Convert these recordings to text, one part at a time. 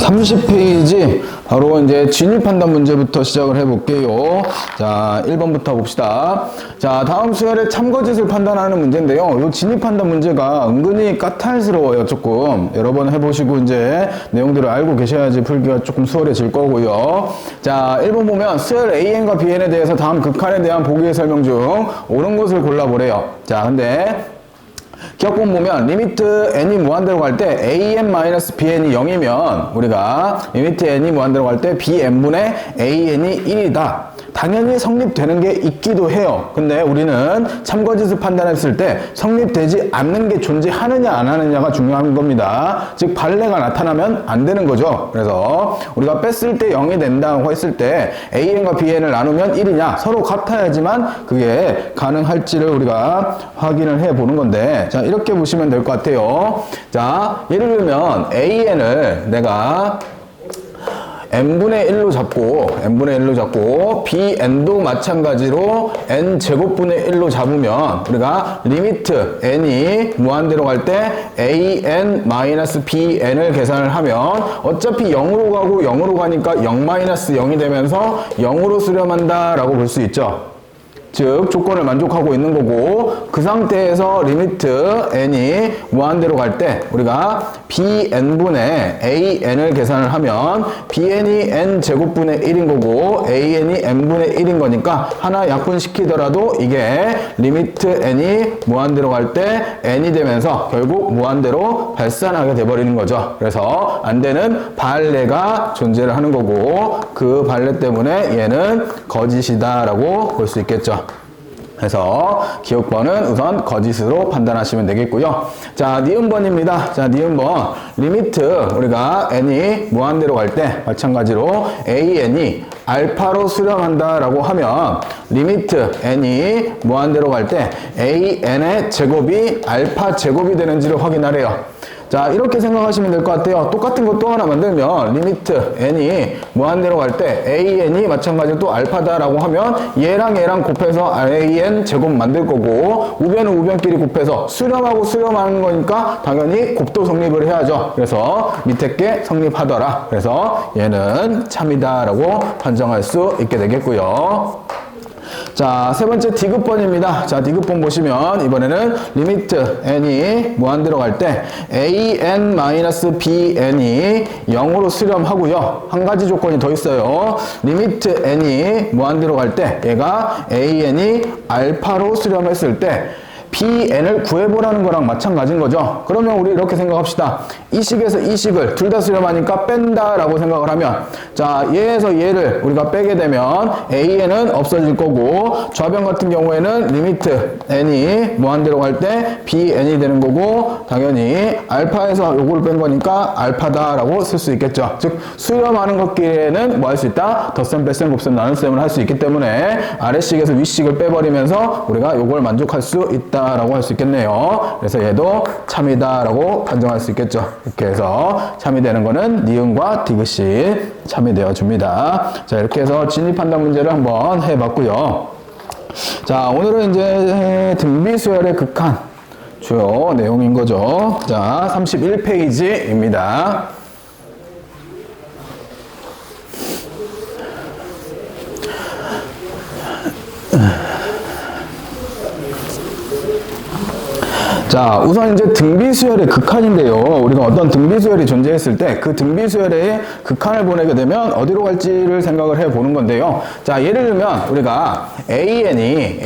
30페이지 바로 이제 진입 판단 문제부터 시작을 해볼게요. 자, 1번부터 봅시다. 자, 다음 수열의 참거짓을 판단하는 문제인데요. 이 진입 판단 문제가 은근히 까탈스러워요. 조금 여러 번 해보시고 이제 내용들을 알고 계셔야지 풀기가 조금 수월해질 거고요. 자, 1번 보면 수열 AN과 BN에 대해서 다음 극한에 대한 보기의 설명 중 옳은 것을 골라보래요. 자, 근데 기억본 보면 리미트 n이 무한대로 갈 때 an-bn이 0이면 우리가 리미트 n이 무한대로 갈 때 bn분의 an이 1이다. 당연히 성립되는 게 있기도 해요. 근데 우리는 참거짓을 판단했을 때 성립되지 않는 게 존재하느냐 안 하느냐가 중요한 겁니다. 즉 발레가 나타나면 안 되는 거죠. 그래서 우리가 뺐을 때 0이 된다고 했을 때 an과 bn을 나누면 1이냐 서로 같아야지만 그게 가능할지를 우리가 확인을 해 보는 건데, 자 이렇게 보시면 될 것 같아요. 자 예를 들면 an을 내가 n분의 1로 잡고 bn도 마찬가지로 n제곱분의 1로 잡으면 우리가 리미트 n이 무한대로 갈 때 an-bn을 계산을 하면 어차피 0으로 가고 0으로 가니까 0-0이 되면서 0으로 수렴한다 라고 볼 수 있죠. 즉 조건을 만족하고 있는 거고, 그 상태에서 리미트 n이 무한대로 갈 때 우리가 bn분의 an을 계산을 하면 bn이 n제곱분의 1인 거고 an이 n분의 1인 거니까 하나 약분시키더라도 이게 리미트 n이 무한대로 갈 때 n이 되면서 결국 무한대로 발산하게 돼버리는 거죠. 그래서 안 되는 발레가 존재를 하는 거고, 그 발레 때문에 얘는 거짓이다 라고 볼 수 있겠죠. 그래서 기억번은 우선 거짓으로 판단하시면 되겠고요. 자, 니은번입니다. 자, 니은번. 리미트 우리가 n이 무한대로 갈 때 마찬가지로 an이 알파로 수렴한다 라고 하면 리미트 n이 무한대로 갈 때 an의 제곱이 알파 제곱이 되는지를 확인하래요. 자 이렇게 생각하시면 될 것 같아요. 똑같은 거 또 하나 만들면 리미트 n이 무한대로 갈 때 an이 마찬가지로 또 알파다라고 하면 얘랑 곱해서 an 제곱 만들 거고, 우변은 우변끼리 곱해서 수렴하고 수렴하는 거니까 당연히 곱도 성립을 해야죠. 그래서 밑에 게 성립하더라. 그래서 얘는 참이다 라고 판정할 수 있게 되겠고요. 자, 세 번째 디귿번입니다. 자, 디귿번 보시면 이번에는 리미트 n이 무한대로 갈 때 an-bn이 0으로 수렴하고요. 한 가지 조건이 더 있어요. 리미트 n이 무한대로 갈 때 얘가 an이 알파로 수렴했을 때 bn을 구해보라는 거랑 마찬가지인 거죠. 그러면 우리 이렇게 생각합시다. 이 식에서 이 식을 둘 다 수렴하니까 뺀다 라고 생각을 하면, 자 얘에서 얘를 우리가 빼게 되면 an은 없어질 거고, 좌변 같은 경우에는 리미트 n이 무한대로 갈 때 bn이 되는 거고, 당연히 알파에서 요거를 뺀 거니까 알파다 라고 쓸 수 있겠죠. 즉 수렴하는 것끼리는 뭐 할 수 있다? 덧셈, 뺄셈, 곱셈, 나눗셈을 할 수 있기 때문에 아래식에서 윗식을 빼버리면서 우리가 요걸 만족할 수 있다 라고 할 수 있겠네요. 그래서 얘도 참이다 라고 판정할 수 있겠죠. 이렇게 해서 참이 되는 거는 니은과 디귿이 참이 되어 줍니다. 자 이렇게 해서 진입 판단 문제를 한번 해봤고요. 자 오늘은 이제 등비수열의 극한 주요 내용인 거죠. 자 31페이지입니다. 자, 우선 이제 등비수열의 극한인데요. 우리가 어떤 등비수열이 존재했을 때 그 등비수열의 극한을 보내게 되면 어디로 갈지를 생각을 해 보는 건데요. 자, 예를 들면 우리가 an이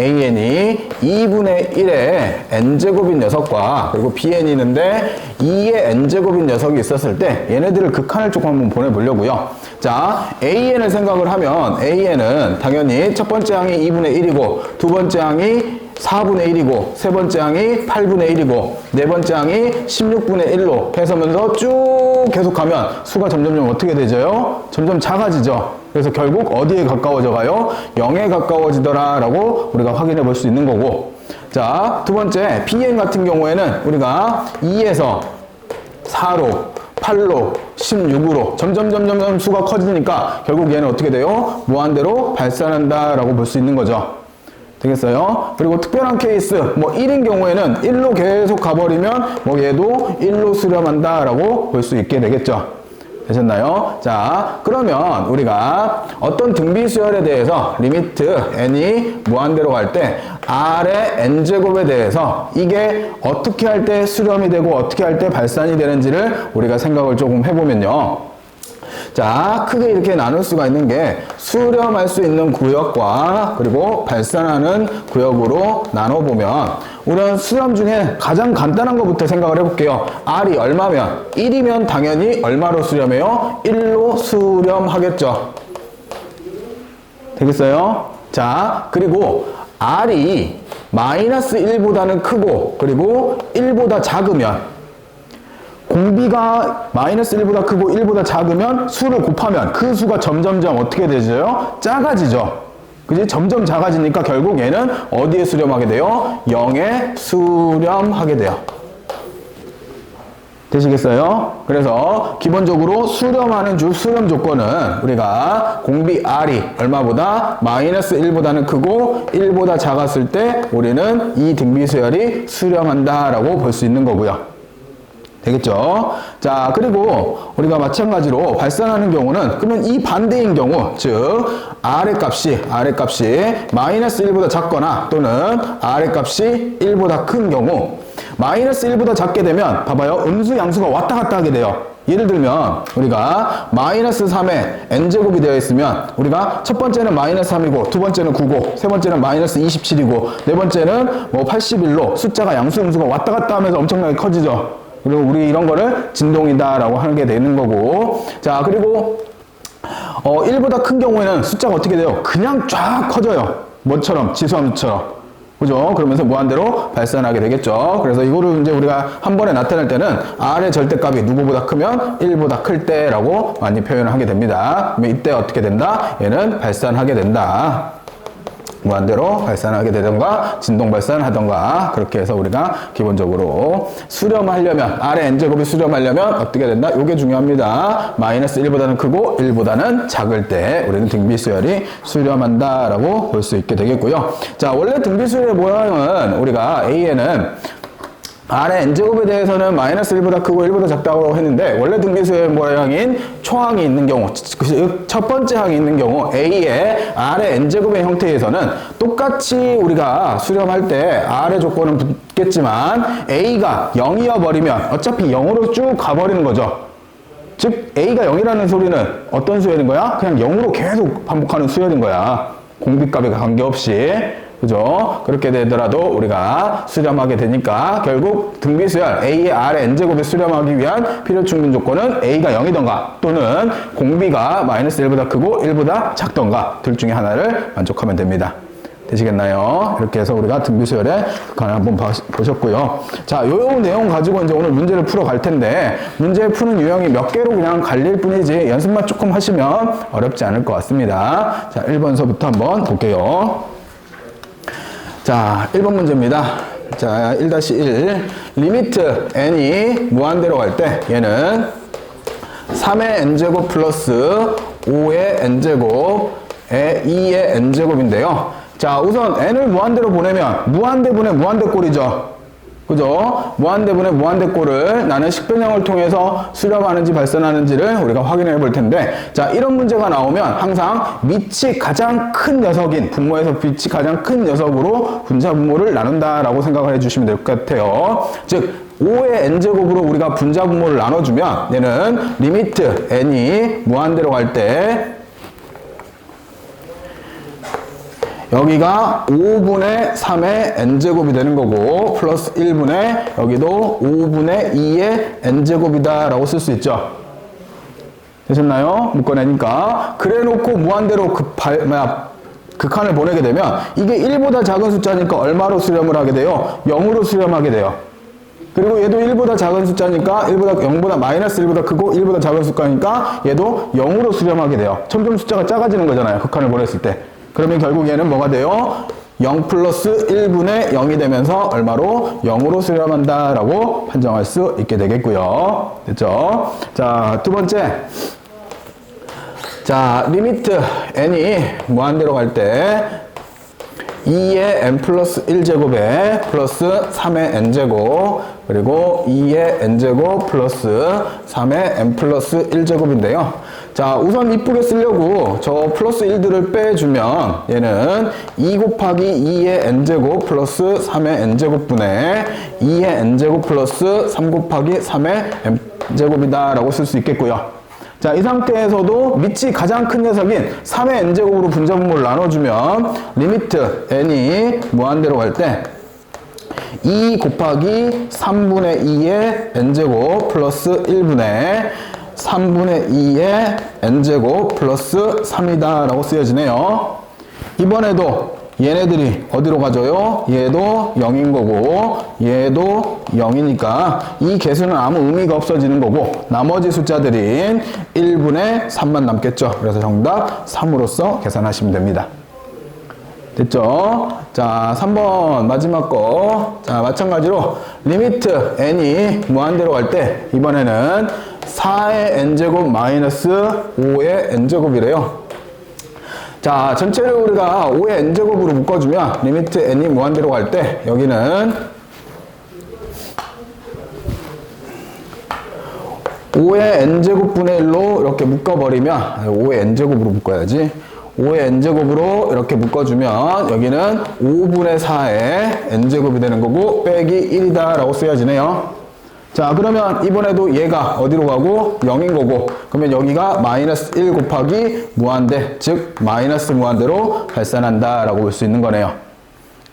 2분의 1의 n제곱인 녀석과 그리고 bn이 있는데 2의 n제곱인 녀석이 있었을 때 얘네들을 극한을 조금 한번 보내보려고요. 자, an을 생각을 하면 an은 당연히 첫 번째 항이 2분의 1이고 두 번째 항이 4분의 1이고 세 번째 항이 8분의 1이고 네 번째 항이 16분의 1로 해서면서 쭉 계속하면 수가 점점 어떻게 되죠? 점점 작아지죠. 그래서 결국 어디에 가까워져 가요? 0에 가까워지더라 라고 우리가 확인해 볼 수 있는 거고, 자 두 번째 bn 같은 경우에는 우리가 2에서 4로 8로 16으로 점점 수가 커지니까 결국 얘는 어떻게 돼요? 무한대로 발산한다 라고 볼 수 있는 거죠. 되겠어요? 그리고 특별한 케이스, 뭐 1인 경우에는 1로 계속 가버리면 뭐 얘도 1로 수렴한다 라고 볼 수 있게 되겠죠. 되셨나요? 자, 그러면 우리가 어떤 등비수열에 대해서 리미트 n이 무한대로 갈 때 r의 n제곱에 대해서 이게 어떻게 할 때 수렴이 되고 어떻게 할 때 발산이 되는지를 우리가 생각을 조금 해보면요. 자, 크게 이렇게 나눌 수가 있는 게 수렴할 수 있는 구역과 그리고 발산하는 구역으로 나눠보면 우리는 수렴 중에 가장 간단한 것부터 생각을 해볼게요. R이 얼마면? 1이면 당연히 얼마로 수렴해요? 1로 수렴하겠죠. 되겠어요? 자, 그리고 R이 마이너스 1보다는 크고 그리고 1보다 작으면 공비가 마이너스 1보다 크고 1보다 작으면 수를 곱하면 그 수가 점점점 어떻게 되죠? 작아지죠. 그지? 점점 작아지니까 결국 얘는 어디에 수렴하게 돼요? 0에 수렴하게 돼요. 되시겠어요? 그래서 기본적으로 수렴하는 수렴 조건은 우리가 공비 R이 얼마보다 마이너스 1보다는 크고 1보다 작았을 때 우리는 이 등비수열이 수렴한다 라고 볼 수 있는 거고요. 되겠죠? 자, 그리고 우리가 마찬가지로 발산하는 경우는 그러면 이 반대인 경우, 즉 R의 값이 마이너스 1보다 작거나 또는 R의 값이 1보다 큰 경우 마이너스 1보다 작게 되면 봐봐요. 음수 양수가 왔다 갔다 하게 돼요. 예를 들면 우리가 마이너스 3에 n제곱이 되어 있으면 우리가 첫 번째는 마이너스 3이고 두 번째는 9고 세 번째는 마이너스 27이고 네 번째는 뭐 81로 숫자가 양수 음수가 왔다 갔다 하면서 엄청나게 커지죠. 그리고 우리 이런 거를 진동이다 라고 하게 되는 거고. 자, 그리고 1보다 큰 경우에는 숫자가 어떻게 돼요? 그냥 쫙 커져요. 뭐처럼? 지수함수처럼. 그죠? 그러면서 무한대로 발산하게 되겠죠. 그래서 이거를 이제 우리가 한 번에 나타낼 때는 R의 절대값이 누구보다 크면 1보다 클 때라고 많이 표현을 하게 됩니다. 그러면 이때 어떻게 된다? 얘는 발산하게 된다. 무한대로 발산하게 되던가 진동 발산하던가 그렇게 해서 우리가 기본적으로 수렴하려면 R의 n제곱이 수렴하려면 어떻게 된다? 이게 중요합니다. 마이너스 1보다는 크고 1보다는 작을 때 우리는 등비수열이 수렴한다 라고 볼 수 있게 되겠고요. 자, 원래 등비수열의 모양은 우리가 A에는 R의 n제곱에 대해서는 마이너스 1보다 크고 1보다 작다고 했는데 원래 등비수열 모양인 초항이 있는 경우, 첫 번째 항이 있는 경우 A의 R의 n제곱의 형태에서는 똑같이 우리가 수렴할 때 R의 조건은 붙겠지만 A가 0이어 버리면 어차피 0으로 쭉 가버리는 거죠. 즉 A가 0이라는 소리는 어떤 수열인 거야? 그냥 0으로 계속 반복하는 수열인 거야. 공비값에 관계없이. 그죠? 그렇게 되더라도 우리가 수렴하게 되니까 결국 등비수열 A의 R의 n제곱에 수렴하기 위한 필요 충분 조건은 A가 0이던가 또는 공비가 마이너스 1보다 크고 1보다 작던가 둘 중에 하나를 만족하면 됩니다. 되시겠나요? 이렇게 해서 우리가 등비수열의 극한을 한번 보셨고요. 자, 요 내용 가지고 이제 오늘 문제를 풀어 갈 텐데 문제 푸는 유형이 몇 개로 그냥 갈릴 뿐이지 연습만 조금 하시면 어렵지 않을 것 같습니다. 자, 1번서부터 한번 볼게요. 자, 1번 문제입니다. 자, 1-1 리미트 n이 무한대로 갈 때 얘는 3의 n제곱 플러스 5의 n제곱의 2의 n제곱인데요. 자, 우선 n을 무한대로 보내면 무한대분의 무한대꼴이죠. 그죠? 무한대분의 무한대꼴을 나는 식변형을 통해서 수렴하는지 발산하는지를 우리가 확인해 볼 텐데, 자, 이런 문제가 나오면 항상 밑이 가장 큰 녀석인 분모에서 밑이 가장 큰 녀석으로 분자 분모를 나눈다라고 생각을 해주시면 될 것 같아요. 즉 5의 n제곱으로 우리가 분자 분모를 나눠주면 얘는 리미트 n이 무한대로 갈 때 여기가 5분의 3의 n제곱이 되는 거고 플러스 1분의 여기도 5분의 2의 n제곱이다 라고 쓸 수 있죠. 되셨나요? 묶어내니까. 그래 놓고 무한대로 극한을 보내게 되면 이게 1보다 작은 숫자니까 얼마로 수렴을 하게 돼요? 0으로 수렴하게 돼요. 그리고 얘도 1보다 작은 숫자니까 0보다 마이너스 1보다 크고 1보다 작은 숫자니까 얘도 0으로 수렴하게 돼요. 점점 숫자가 작아지는 거잖아요. 극한을 보냈을 때. 그러면 결국 얘는 뭐가 돼요? 0 플러스 1분의 0이 되면서 얼마로? 0으로 수렴한다 라고 판정할 수 있게 되겠고요. 됐죠? 자, 두 번째. 자, 리미트 n이 무한대로 갈 때 2의 n 플러스 1제곱에 플러스 3의 n제곱 그리고 2의 n제곱 플러스 3의 n 플러스 1제곱인데요. 자, 우선 이쁘게 쓰려고 저 플러스 1들을 빼주면 얘는 2 곱하기 2의 n제곱 플러스 3의 n제곱분의 2의 n제곱 플러스 3 곱하기 3의 n제곱이다 라고 쓸 수 있겠고요. 자, 이 상태에서도 밑이 가장 큰 녀석인 3의 n제곱으로 분자분모를 나눠주면 리미트 n이 무한대로 갈 때 2 곱하기 3분의 2의 n제곱 플러스 1분의 3분의 2의 n제곱 플러스 3이다 라고 쓰여지네요. 이번에도 얘네들이 어디로 가져요? 얘도 0인 거고 얘도 0이니까 이 개수는 아무 의미가 없어지는 거고 나머지 숫자들인 1분의 3만 남겠죠. 그래서 정답 3으로서 계산하시면 됩니다. 됐죠? 자, 3번 마지막 거. 자, 마찬가지로 리미트 n이 무한대로 갈 때 이번에는 4의 n제곱 마이너스 5의 n제곱이래요. 자, 전체를 우리가 5의 n제곱으로 묶어주면 리미트 n이 무한대로 갈 때 여기는 5의 n제곱분의 1로 이렇게 묶어버리면 5의 n제곱으로 묶어야지. 5의 n제곱으로 이렇게 묶어주면 여기는 5분의 4의 n제곱이 되는 거고 빼기 1이다 라고 쓰여지네요. 자, 그러면 이번에도 얘가 어디로 가고 0인 거고 그러면 여기가 마이너스 1 곱하기 무한대 즉 마이너스 무한대로 발산한다 라고 볼 수 있는 거네요.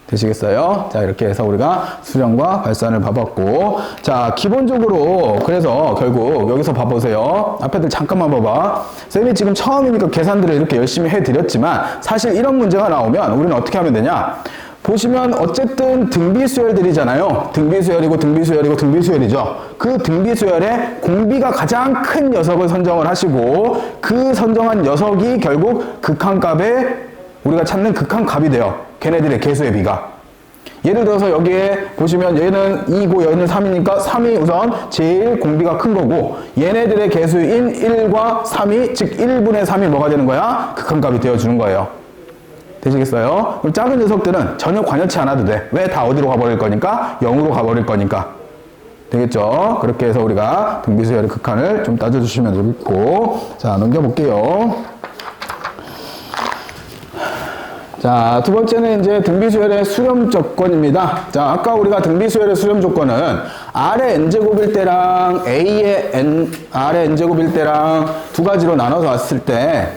되시겠어요? 자, 이렇게 해서 우리가 수렴과 발산을 봐봤고 자, 기본적으로 그래서 결국 여기서 봐보세요. 앞에들 잠깐만 봐봐. 쌤이 지금 처음이니까 계산들을 이렇게 열심히 해드렸지만 사실 이런 문제가 나오면 우리는 어떻게 하면 되냐, 보시면 어쨌든 등비수열들이잖아요. 등비수열이고 등비수열이고 등비수열이죠. 그 등비수열에 공비가 가장 큰 녀석을 선정을 하시고 그 선정한 녀석이 결국 극한값에 우리가 찾는 극한값이 돼요. 걔네들의 개수의 비가. 예를 들어서 여기에 보시면 얘는 2고 얘는 3이니까 3이 우선 제일 공비가 큰 거고 얘네들의 개수인 1과 3이 즉 1분의 3이 뭐가 되는 거야? 극한값이 되어주는 거예요. 되시겠어요? 그럼 작은 녀석들은 전혀 관여치 않아도 돼. 왜? 다 어디로 가버릴 거니까? 0으로 가버릴 거니까. 되겠죠? 그렇게 해서 우리가 등비수열의 극한을 좀 따져주시면 되겠고 자, 넘겨볼게요. 자, 두 번째는 이제 등비수열의 수렴 조건입니다. 자, 아까 우리가 등비수열의 수렴 조건은 R의 n제곱일 때랑 A의 R의 n제곱일 때랑 두 가지로 나눠서 왔을 때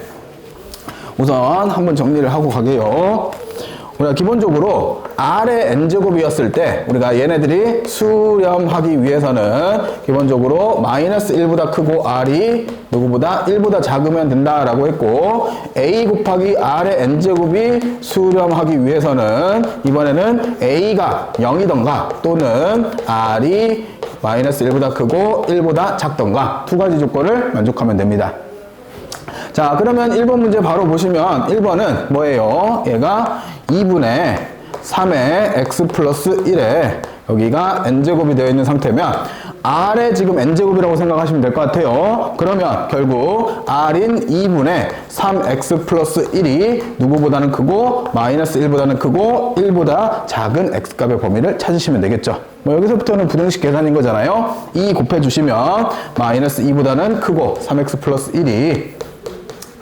우선 한번 정리를 하고 가게요. 우리가 기본적으로 R의 n제곱이었을 때 우리가 얘네들이 수렴하기 위해서는 기본적으로 마이너스 1보다 크고 R이 누구보다 1보다 작으면 된다라고 했고 A 곱하기 R의 n제곱이 수렴하기 위해서는 이번에는 A가 0이던가 또는 R이 마이너스 1보다 크고 1보다 작던가 두 가지 조건을 만족하면 됩니다. 자, 그러면 1번 문제 바로 보시면 1번은 뭐예요? 얘가 2분의 3의 x 플러스 1에 여기가 n제곱이 되어 있는 상태면 R의 지금 n제곱이라고 생각하시면 될 것 같아요. 그러면 결국 R인 2분의 3x 플러스 1이 누구보다는 크고 마이너스 1보다는 크고 1보다 작은 x값의 범위를 찾으시면 되겠죠. 뭐 여기서부터는 부등식 계산인 거잖아요. 2 곱해주시면 마이너스 2보다는 크고 3x 플러스 1이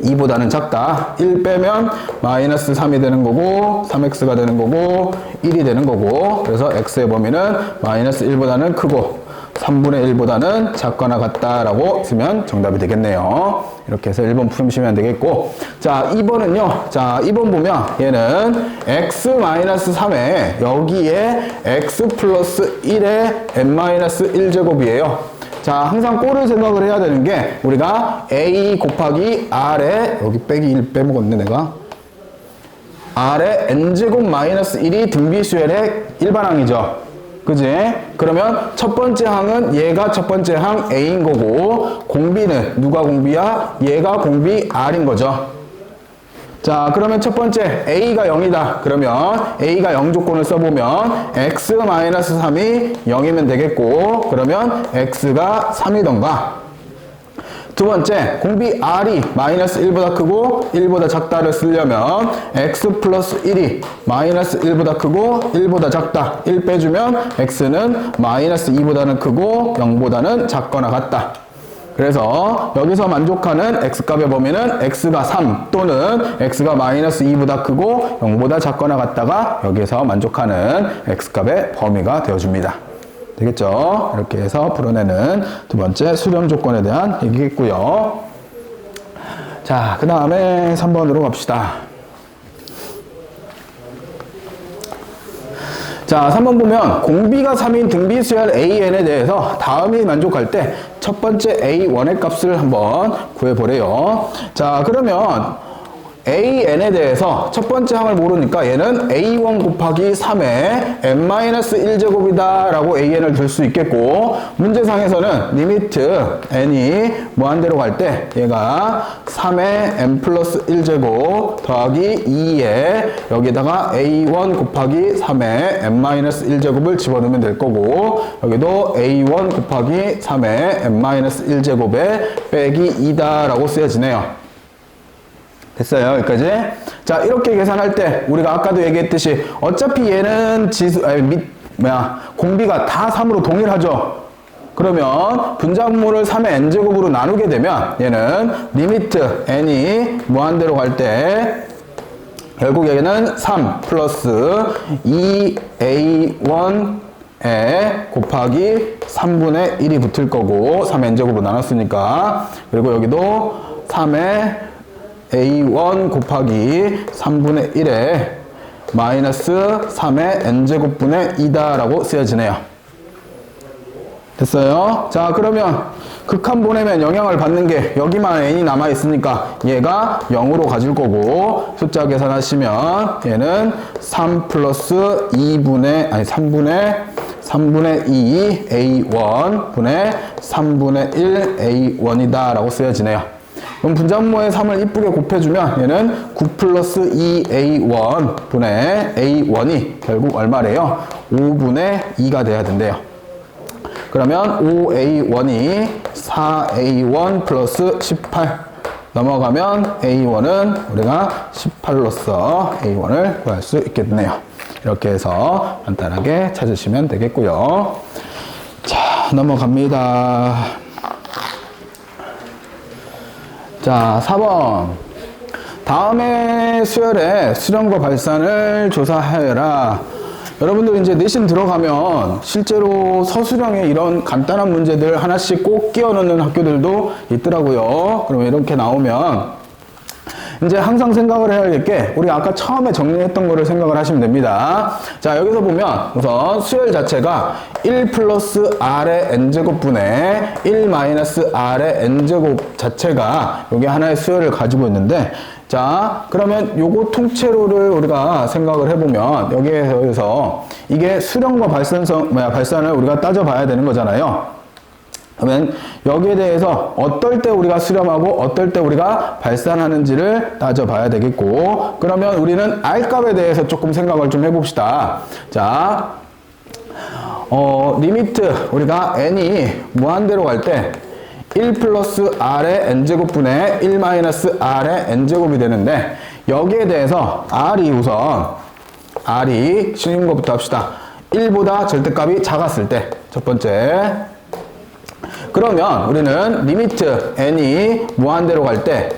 2보다는 작다. 1 빼면 마이너스 3이 되는 거고 3x가 되는 거고 1이 되는 거고 그래서 x의 범위는 마이너스 1보다는 크고 3분의 1보다는 작거나 같다라고 쓰면 정답이 되겠네요. 이렇게 해서 1번 푸시면 되겠고 자, 2번은요. 자, 2번 보면 얘는 x-3에 여기에 x 플러스 1에 n-1제곱이에요. 자, 항상 꼴을 생각을 해야 되는 게 우리가 A 곱하기 R에 여기 빼기 1 빼먹었네 내가 R에 n제곱 마이너스 1이 등비수열의 일반항이죠. 그지? 그러면 첫 번째 항은 얘가 첫 번째 항 A인 거고 공비는 누가 공비야? 얘가 공비 R인 거죠. 자, 그러면 첫 번째 A가 0이다. 그러면 A가 0 조건을 써보면 x-3이 0이면 되겠고 그러면 x가 3이던가 두 번째, 공비 R이 마이너스 1보다 크고 1보다 작다를 쓰려면 X 플러스 1이 마이너스 1보다 크고 1보다 작다. 1 빼주면 X는 마이너스 2보다는 크고 0보다는 작거나 같다. 그래서 여기서 만족하는 X값의 범위는 X가 3 또는 X가 마이너스 2보다 크고 0보다 작거나 같다가 여기서 만족하는 X값의 범위가 되어줍니다. 되겠죠? 이렇게 해서 풀어내는 두 번째 수렴 조건에 대한 얘기겠고요. 자, 그 다음에 3번으로 갑시다. 자, 3번 보면 공비가 3인 등비수열 AN에 대해서 다음이 만족할 때 첫 번째 A1의 값을 한번 구해보래요. 자, 그러면 AN에 대해서 첫 번째 항을 모르니까 얘는 A1 곱하기 3의 n-1제곱이다 라고 AN을 들 수 있겠고, 문제상에서는 리미트 n이 무한대로 갈 때 얘가 3의 n 플러스 1제곱 더하기 2에 여기다가 A1 곱하기 3의 n-1제곱을 집어넣으면 될 거고, 여기도 A1 곱하기 3의 n-1제곱에 빼기 2다 라고 쓰여지네요. 됐어요, 여기까지. 자, 이렇게 계산할 때 우리가 아까도 얘기했듯이 어차피 얘는 공비가 다 3으로 동일하죠. 그러면 분자분모를 3의 n제곱으로 나누게 되면 얘는 리미트 n이 무한대로 갈 때 결국 얘는 3 플러스 2a1 에 곱하기 3분의 1이 붙을 거고, 3n제곱으로 나눴으니까. 그리고 여기도 3의 A1 곱하기 3분의 1에 마이너스 3의 n제곱분의 2다 라고 쓰여지네요. 됐어요? 자, 그러면 극한 보내면 영향을 받는 게 여기만 n이 남아있으니까 얘가 0으로 가질 거고, 숫자 계산하시면 얘는 3 플러스 3분의 2 A1 분의 3분의 1 A1이다 라고 쓰여지네요. 그럼 분자분모에 3을 이쁘게 곱해주면 얘는 9 플러스 2A1 분의 A1이 결국 얼마래요? 5분의 2가 돼야 된대요. 그러면 5A1이 4A1 플러스 18 넘어가면 A1은 우리가 18로서 A1을 구할 수 있겠네요. 이렇게 해서 간단하게 찾으시면 되겠고요. 자, 넘어갑니다. 자, 4번. 다음의 수열의 수렴과 발산을 조사하여라. 여러분들 이제 내신 들어가면 실제로 서술형에 이런 간단한 문제들 하나씩 꼭 끼워 넣는 학교들도 있더라고요. 그러면 이렇게 나오면 이제 항상 생각을 해야 할 게 우리가 아까 처음에 정리했던 거를 생각을 하시면 됩니다. 자, 여기서 보면 우선 수열 자체가 1 플러스 r의 n제곱분의 1 마이너스 r의 n제곱 자체가 여기 하나의 수열을 가지고 있는데, 자, 그러면 요거 통째로를 우리가 생각을 해보면 여기에서 이게 수렴과 발산을 우리가 따져봐야 되는 거잖아요. 그러면 여기에 대해서 어떨 때 우리가 수렴하고 어떨 때 우리가 발산하는지를 따져봐야 되겠고, 그러면 우리는 R값에 대해서 조금 생각을 좀 해봅시다. 자, 리미트 우리가 n이 무한대로 갈 때 1 플러스 r의 n제곱분의 1 마이너스 r의 n제곱이 되는데, 여기에 대해서 R이 쉬운 것부터 합시다. 1보다 절대값이 작았을 때 첫 번째. 그러면 우리는 리미트 n이 무한대로 갈 때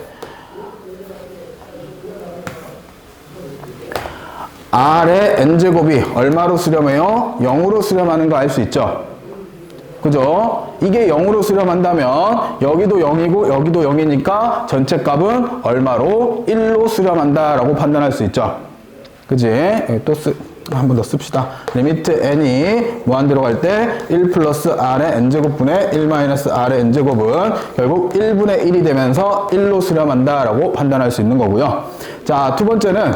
r의 n제곱이 얼마로 수렴해요? 0으로 수렴하는 거 알 수 있죠? 그죠? 이게 0으로 수렴한다면 여기도 0이고 여기도 0이니까 전체 값은 얼마로? 1로 수렴한다 라고 판단할 수 있죠? 그지? 또 한 번 더 씁시다. 리미트 n이 무한대로 갈 때 1 플러스 r의 n제곱분의 1 마이너스 r의 n제곱은 결국 1분의 1이 되면서 1로 수렴한다 라고 판단할 수 있는 거고요. 자, 두 번째는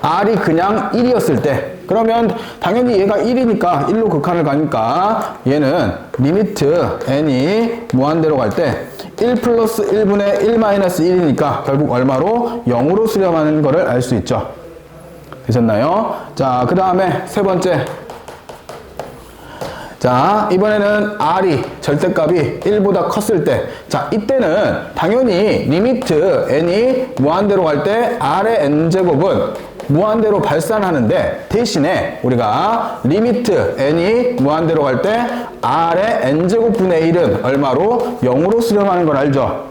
r이 그냥 1이었을 때, 그러면 당연히 얘가 1이니까 1로 극한을 가니까 얘는 리미트 n이 무한대로 갈 때 1 플러스 1분의 1 마이너스 1이니까 결국 얼마로? 0으로 수렴하는 거를 알 수 있죠. 되셨나요? 자, 그 다음에 세 번째. 자, 이번에는 R이 절대값이 1보다 컸을 때, 자, 이때는 당연히 리미트 n이 무한대로 갈 때 R의 n제곱은 무한대로 발산하는데, 대신에 우리가 리미트 n이 무한대로 갈 때 R의 n제곱분의 1은 얼마로? 0으로 수렴하는 걸 알죠?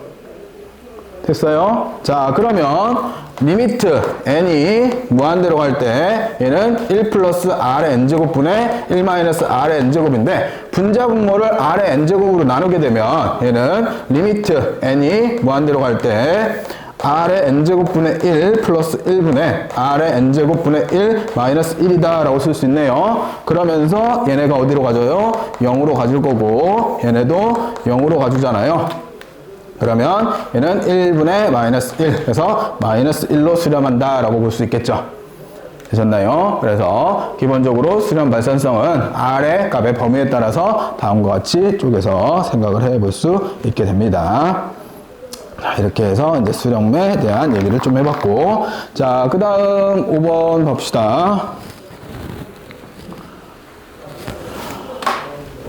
됐어요? 자, 그러면 리미트 n이 무한대로 갈 때 얘는 1 플러스 r의 n제곱분의 1 마이너스 r의 n제곱인데, 분자분모를 r의 n제곱으로 나누게 되면 얘는 리미트 n이 무한대로 갈 때 r의 n제곱분의 1 플러스 1분의 r의 n제곱분의 1 마이너스 1이다 라고 쓸 수 있네요. 그러면서 얘네가 어디로 가져요? 0으로 가줄 거고, 얘네도 0으로 가주잖아요. 그러면 얘는 1분의 마이너스 1, 그래서 마이너스 1로 수렴한다 라고 볼 수 있겠죠. 되셨나요? 그래서 기본적으로 수렴 발산성은 R의 값의 범위에 따라서 다음과 같이 쪼개서 생각을 해볼 수 있게 됩니다. 자, 이렇게 해서 이제 수렴에 대한 얘기를 좀 해봤고, 자, 그 다음 5번 봅시다.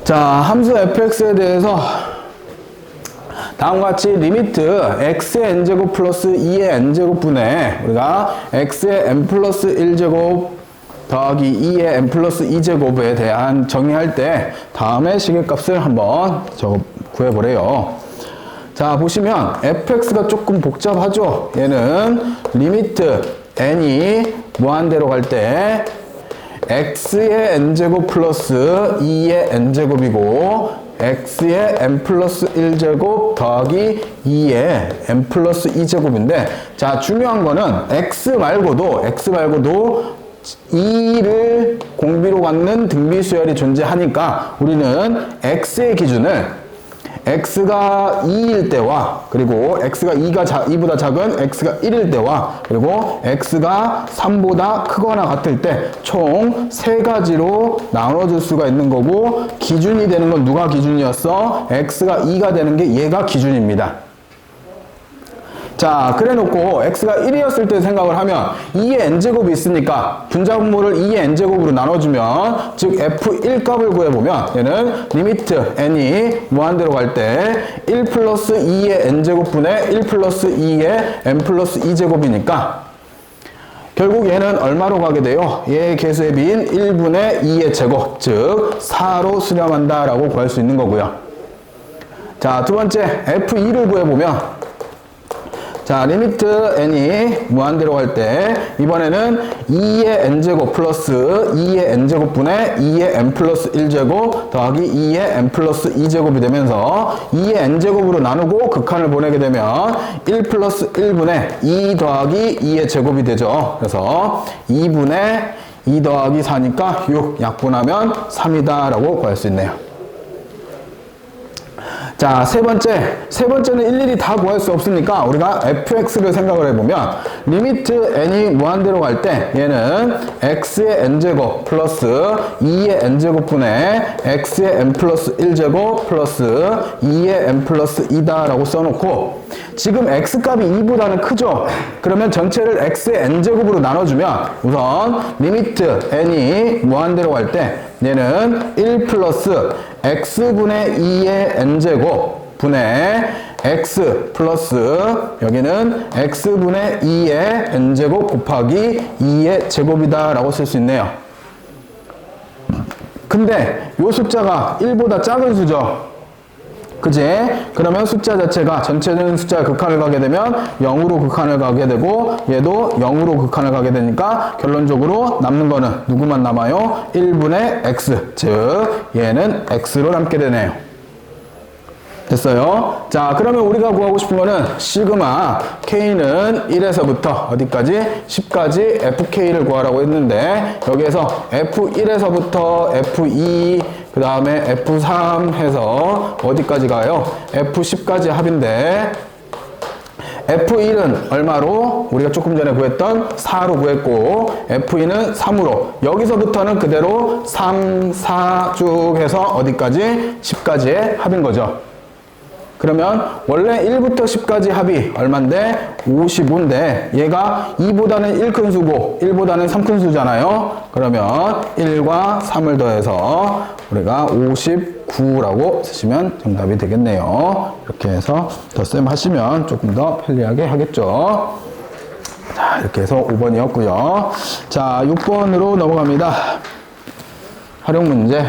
자, 함수 fx에 대해서 다음과 같이 리미트 x의 n제곱 플러스 2의 n제곱분의 우리가 x의 n 플러스 1제곱 더하기 2의 n 플러스 2제곱에 대한 정의할 때 다음의 시계값을 한번 구해보래요. 자, 보시면 fx가 조금 복잡하죠. 얘는 리미트 n이 무한대로 갈 때 x의 n제곱 플러스 2의 n제곱이고 x의 n 플러스 1제곱 더하기 2의 n 플러스 2제곱인데, 자, 중요한 거는 x 말고도 2를 공비로 갖는 등비수열이 존재하니까 우리는 x의 기준을 x가 2일 때와, 그리고 x가 2보다 작은 x가 1일 때와, 그리고 x가 3보다 크거나 같을 때 총 3가지로 나눠줄 수가 있는 거고, 기준이 되는 건 누가 기준이었어? x가 2가 되는 게 얘가 기준입니다. 자, 그래 놓고 x가 1이었을 때 생각을 하면 2의 n제곱이 있으니까 분자분모를 2의 n제곱으로 나눠주면, 즉 f1 값을 구해보면 얘는 리미트 n이 무한대로 갈 때 1 플러스 2의 n제곱분의 1 플러스 2의 n 플러스 2제곱이니까 결국 얘는 얼마로 가게 돼요? 얘의 개수의 비인 1분의 2의 제곱, 즉 4로 수렴한다 라고 구할 수 있는 거고요. 자, 두 번째 f2를 구해보면, 자, 리미트 n이 무한대로 갈 때 이번에는 2의 n제곱 플러스 2의 n제곱분의 2의 n 플러스 1제곱 더하기 2의 n 플러스 2제곱이 되면서 2의 n제곱으로 나누고 극한을 보내게 되면 1 플러스 1분의 2 더하기 2의 제곱이 되죠. 그래서 2분의 2 더하기 4니까 6, 약분하면 3이다 라고 구할 수 있네요. 자, 세 번째는 일일이 다 구할 수 없으니까 우리가 fx를 생각을 해보면, 리미트 n이 무한대로 갈 때 얘는 x의 n제곱 플러스 2의 n제곱분의 x의 n 플러스 1제곱 플러스 2의 n 플러스 2다 라고 써놓고, 지금 x값이 2보다는 크죠? 그러면 전체를 x의 n제곱으로 나눠주면 우선 리미트 n이 무한대로 갈 때 얘는 1 플러스 x분의 2의 n제곱 분의 x 플러스 여기는 x분의 2의 n제곱 곱하기 2의 제곱이다 라고 쓸 수 있네요. 근데 이 숫자가 1보다 작은 수죠. 그지? 그러면 숫자 자체가 전체적인 숫자의 극한을 가게 되면 0으로 극한을 가게 되고, 얘도 0으로 극한을 가게 되니까 결론적으로 남는 거는 누구만 남아요? 1분의 x, 즉 얘는 x로 남게 되네요. 됐어요? 자, 그러면 우리가 구하고 싶은 거는 시그마 k는 1에서부터 어디까지? 10까지 fk를 구하라고 했는데, 여기에서 f1에서부터 f2 그 다음에 F3 해서 어디까지 가요? F10까지 합인데, F1은 얼마로? 우리가 조금 전에 구했던 4로 구했고, F2는 3으로, 여기서부터는 그대로 3, 4 쭉 해서 어디까지? 10까지의 합인 거죠. 그러면 원래 1부터 10까지 합이 얼만데? 55인데 얘가 2보다는 1 큰 수고 1보다는 3 큰 수잖아요. 그러면 1과 3을 더해서 우리가 59라고 쓰시면 정답이 되겠네요. 이렇게 해서 덧셈 하시면 조금 더 편리하게 하겠죠. 자, 이렇게 해서 5번이었고요. 자, 6번으로 넘어갑니다. 활용 문제.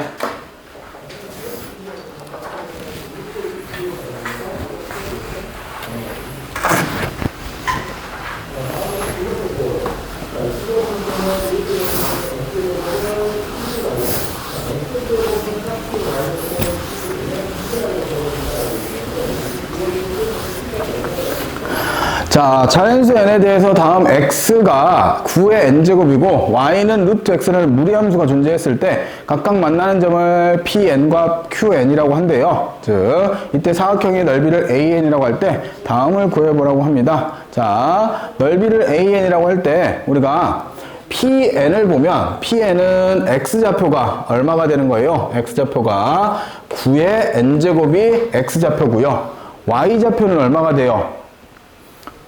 자, 자연수 n에 대해서 다음 x가 9의 n제곱이고 y는 루트 x라는 무리함수가 존재했을 때 각각 만나는 점을 pn과 qn이라고 한대요. 즉 이때 사각형의 넓이를 an이라고 할 때 다음을 구해보라고 합니다. 자, 넓이를 an이라고 할 때 우리가 pn을 보면 pn은 x좌표가 얼마가 되는 거예요? x좌표가 9의 n제곱이 x좌표고요. y좌표는 얼마가 돼요?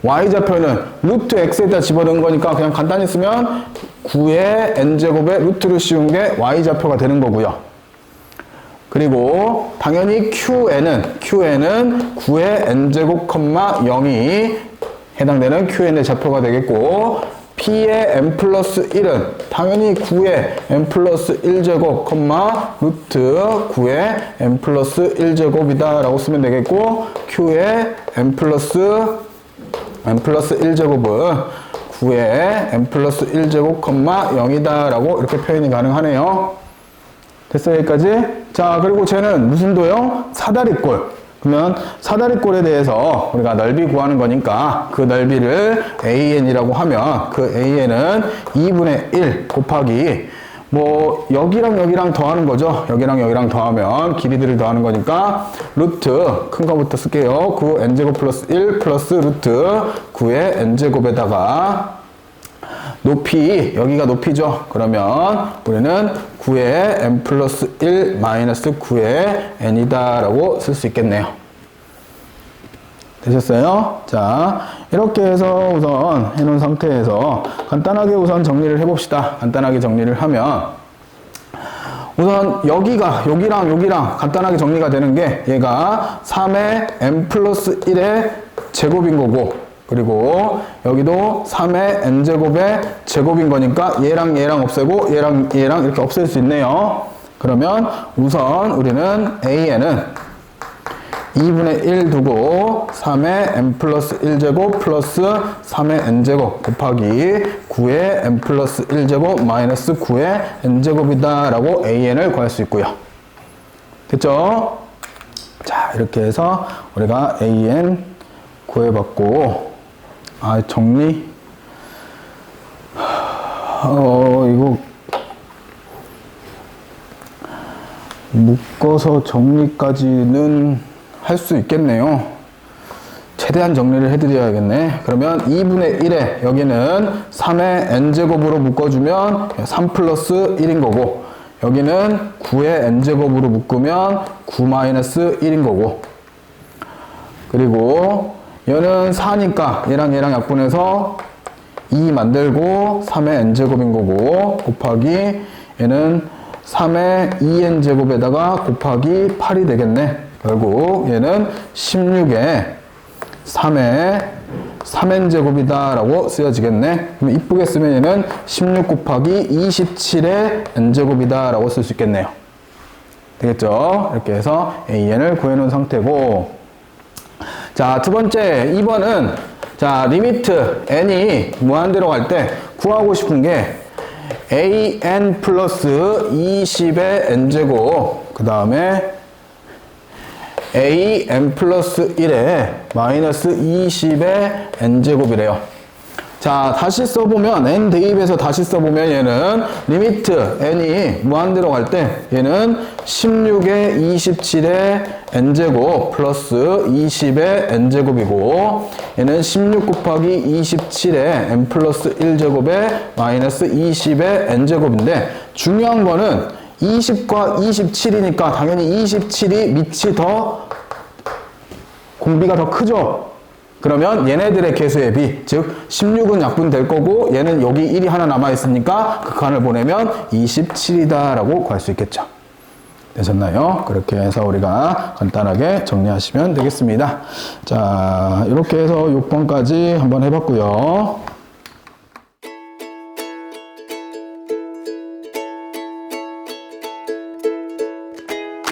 y좌표는 루트 x에다 집어넣은 거니까 그냥 간단히 쓰면 9의 n제곱에 루트를 씌운 게 y좌표가 되는 거고요. 그리고 당연히 qn은 9의 n제곱, 0이 해당되는 qn의 좌표가 되겠고 p의 n 플러스 1은 당연히 9의 n 플러스 1제곱, 루트 9의 n 플러스 1제곱이다 라고 쓰면 되겠고 q의 n 플러스 1제곱은 9의 n 플러스 1제곱, 0이다 라고 이렇게 표현이 가능하네요. 됐어요, 여기까지? 자, 그리고 쟤는 무슨 도요? 사다리꼴. 그러면 사다리꼴에 대해서 우리가 넓이 구하는 거니까 그 넓이를 an이라고 하면 그 an은 2분의 1 곱하기 뭐 여기랑 여기랑 더하는 거죠. 여기랑 여기랑 더하면 길이들을 더하는 거니까 루트 큰 거부터 쓸게요. 9 n제곱 플러스 1 플러스 루트 9의 n제곱에다가 높이, 여기가 높이죠. 그러면 우리는 9의 n 플러스 1 마이너스 9의 n이다 라고 쓸 수 있겠네요. 되셨어요? 자, 이렇게 해서 우선 해놓은 상태에서 간단하게 우선 정리를 해봅시다. 간단하게 정리를 하면 우선 여기가 여기랑 여기랑 간단하게 정리가 되는 게 얘가 3의 n 플러스 1의 제곱인 거고 그리고 여기도 3의 n제곱의 제곱인 거니까 얘랑 얘랑 없애고 얘랑 얘랑 이렇게 없앨 수 있네요. 그러면 우선 우리는 an은 2분의 1 두고 3의 n 플러스 1제곱 플러스 3의 n제곱 곱하기 9의 n 플러스 1제곱 마이너스 9의 n제곱이다 라고 an을 구할 수 있고요. 됐죠? 자, 이렇게 해서 우리가 an 구해봤고 정리 이거 묶어서 정리까지는 할 수 있겠네요. 최대한 정리를 해드려야겠네. 그러면 2분의 1에 여기는 3의 n제곱으로 묶어주면 3 플러스 1인 거고 여기는 9의 n제곱으로 묶으면 9 마이너스 1인 거고 그리고 얘는 4니까 얘랑 얘랑 약분해서 2 만들고 3의 n제곱인 거고 곱하기 얘는 3의 2n제곱에다가 곱하기 8이 되겠네. 결국 얘는 16의 3의 3n제곱이다 라고 쓰여지겠네. 그럼 이쁘게 쓰면 얘는 16 곱하기 27의 n제곱이다 라고 쓸 수 있겠네요. 되겠죠? 이렇게 해서 an을 구해놓은 상태고 자, 두 번째 2번은 자, 리미트 n이 무한대로 갈 때 구하고 싶은 게 an 플러스 20의 n제곱 그 다음에 an 플러스 1에 마이너스 20의 n제곱이래요. 자, 다시 써보면 n 대입해서 다시 써보면 얘는 리미트 n이 무한대로 갈 때 얘는 16의 27의 n제곱 플러스 20의 n제곱이고 얘는 16 곱하기 27의 n 플러스 1제곱에 마이너스 20의 n제곱인데 중요한 거는 20과 27이니까 당연히 27이 밑이 더 공비가 더 크죠. 그러면 얘네들의 개수의 비, 즉 16은 약분될 거고 얘는 여기 1이 하나 남아있으니까 그 칸을 보내면 27이다 라고 구할 수 있겠죠. 되셨나요? 그렇게 해서 우리가 간단하게 정리하시면 되겠습니다. 자, 이렇게 해서 6번까지 한번 해봤고요.